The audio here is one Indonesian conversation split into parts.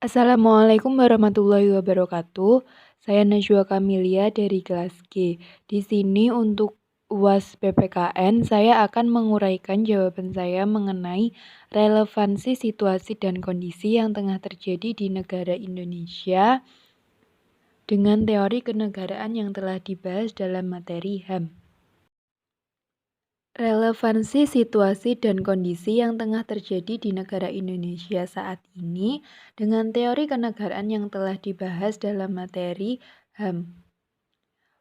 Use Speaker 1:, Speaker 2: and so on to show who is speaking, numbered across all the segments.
Speaker 1: Assalamualaikum warahmatullahi wabarakatuh. Saya Najwa Kamilia dari kelas G. Di sini untuk UAS PPKN, saya akan menguraikan jawaban saya mengenai relevansi situasi dan kondisi yang tengah terjadi di negara Indonesia dengan teori kenegaraan yang telah dibahas dalam materi HAM. Relevansi situasi dan kondisi yang tengah terjadi di negara Indonesia saat ini dengan teori kenegaraan yang telah dibahas dalam materi HAM.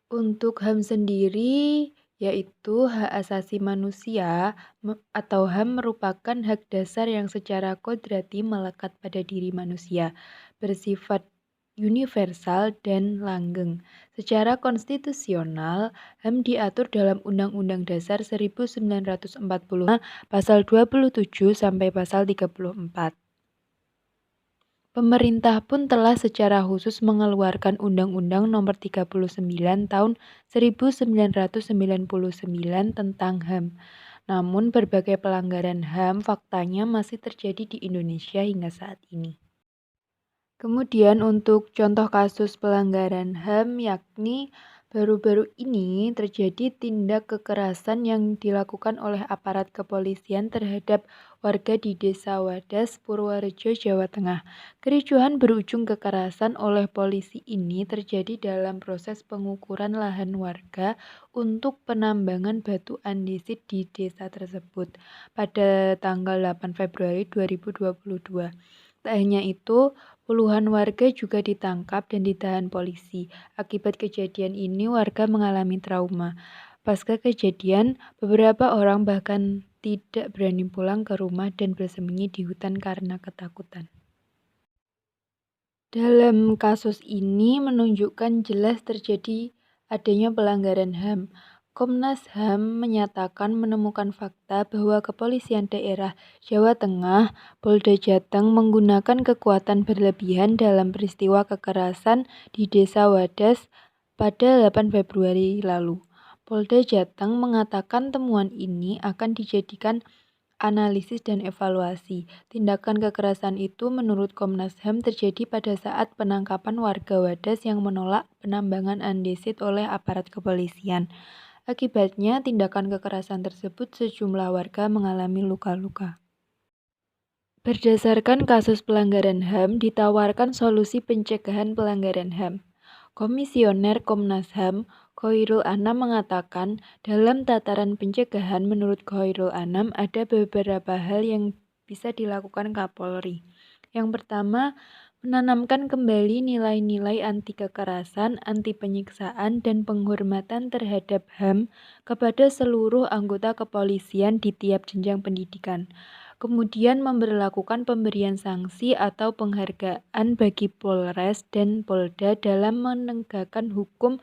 Speaker 1: Untuk HAM sendiri, yaitu hak asasi manusia atau HAM merupakan hak dasar yang secara kodrati melekat pada diri manusia, bersifat universal dan langgeng. Secara konstitusional, HAM diatur dalam Undang-Undang Dasar 1945 pasal 27 sampai pasal 34. Pemerintah pun telah secara khusus mengeluarkan Undang-Undang Nomor 39 Tahun 1999 tentang HAM. Namun berbagai pelanggaran HAM faktanya masih terjadi di Indonesia hingga saat ini. Kemudian untuk contoh kasus pelanggaran HAM yakni baru-baru ini terjadi tindak kekerasan yang dilakukan oleh aparat kepolisian terhadap warga di Desa Wadas, Purworejo, Jawa Tengah. Kericuhan berujung kekerasan oleh polisi ini terjadi dalam proses pengukuran lahan warga untuk penambangan batu andesit di desa tersebut pada tanggal 8 Februari 2022. Tak hanya itu, puluhan warga juga ditangkap dan ditahan polisi. Akibat kejadian ini, warga mengalami trauma. Pasca kejadian, beberapa orang bahkan tidak berani pulang ke rumah dan bersembunyi di hutan karena ketakutan. Dalam kasus ini menunjukkan jelas terjadi adanya pelanggaran HAM. Komnas HAM menyatakan menemukan fakta bahwa Kepolisian Daerah Jawa Tengah, Polda Jateng menggunakan kekuatan berlebihan dalam peristiwa kekerasan di Desa Wadas pada 8 Februari lalu. Polda Jateng mengatakan temuan ini akan dijadikan analisis dan evaluasi. Tindakan kekerasan itu menurut Komnas HAM terjadi pada saat penangkapan warga Wadas yang menolak penambangan andesit oleh aparat kepolisian. Akibatnya, tindakan kekerasan tersebut sejumlah warga mengalami luka-luka. Berdasarkan kasus pelanggaran HAM, ditawarkan solusi pencegahan pelanggaran HAM. Komisioner Komnas HAM, Khoirul Anam mengatakan, dalam tataran pencegahan menurut Khoirul Anam ada beberapa hal yang bisa dilakukan Kapolri. Yang pertama, menanamkan kembali nilai-nilai anti kekerasan, anti penyiksaan, dan penghormatan terhadap HAM kepada seluruh anggota kepolisian di tiap jenjang pendidikan. Kemudian memberlakukan pemberian sanksi atau penghargaan bagi Polres dan Polda dalam menegakkan hukum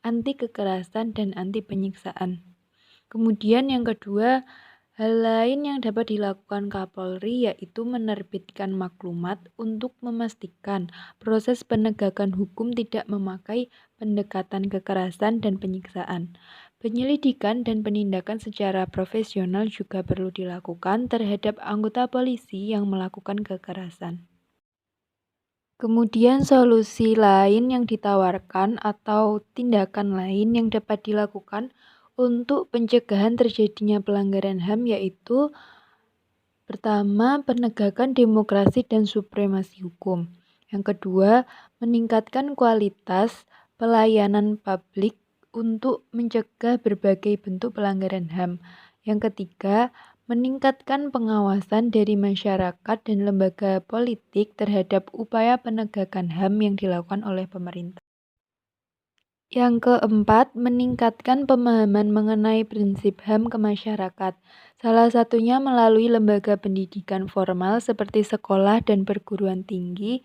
Speaker 1: anti kekerasan dan anti penyiksaan. Kemudian yang kedua, hal lain yang dapat dilakukan Kapolri yaitu menerbitkan maklumat untuk memastikan proses penegakan hukum tidak memakai pendekatan kekerasan dan penyiksaan. Penyelidikan dan penindakan secara profesional juga perlu dilakukan terhadap anggota polisi yang melakukan kekerasan. Kemudian solusi lain yang ditawarkan atau tindakan lain yang dapat dilakukan untuk pencegahan terjadinya pelanggaran HAM yaitu pertama, penegakan demokrasi dan supremasi hukum. Yang kedua, meningkatkan kualitas pelayanan publik untuk mencegah berbagai bentuk pelanggaran HAM. Yang ketiga, meningkatkan pengawasan dari masyarakat dan lembaga politik terhadap upaya penegakan HAM yang dilakukan oleh pemerintah. Yang keempat, meningkatkan pemahaman mengenai prinsip HAM ke masyarakat. Salah satunya melalui lembaga pendidikan formal seperti sekolah dan perguruan tinggi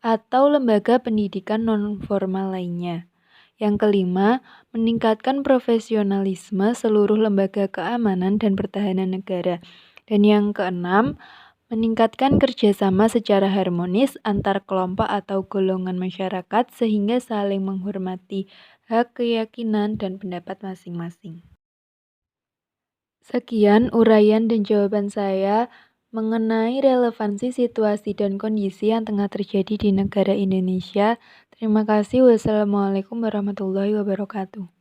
Speaker 1: atau lembaga pendidikan non-formal lainnya. Yang kelima, meningkatkan profesionalisme seluruh lembaga keamanan dan pertahanan negara. Dan yang keenam, meningkatkan kerjasama secara harmonis antar kelompok atau golongan masyarakat sehingga saling menghormati hak keyakinan dan pendapat masing-masing. Sekian uraian dan jawaban saya mengenai relevansi situasi dan kondisi yang tengah terjadi di negara Indonesia. Terima kasih. Wassalamualaikum warahmatullahi wabarakatuh.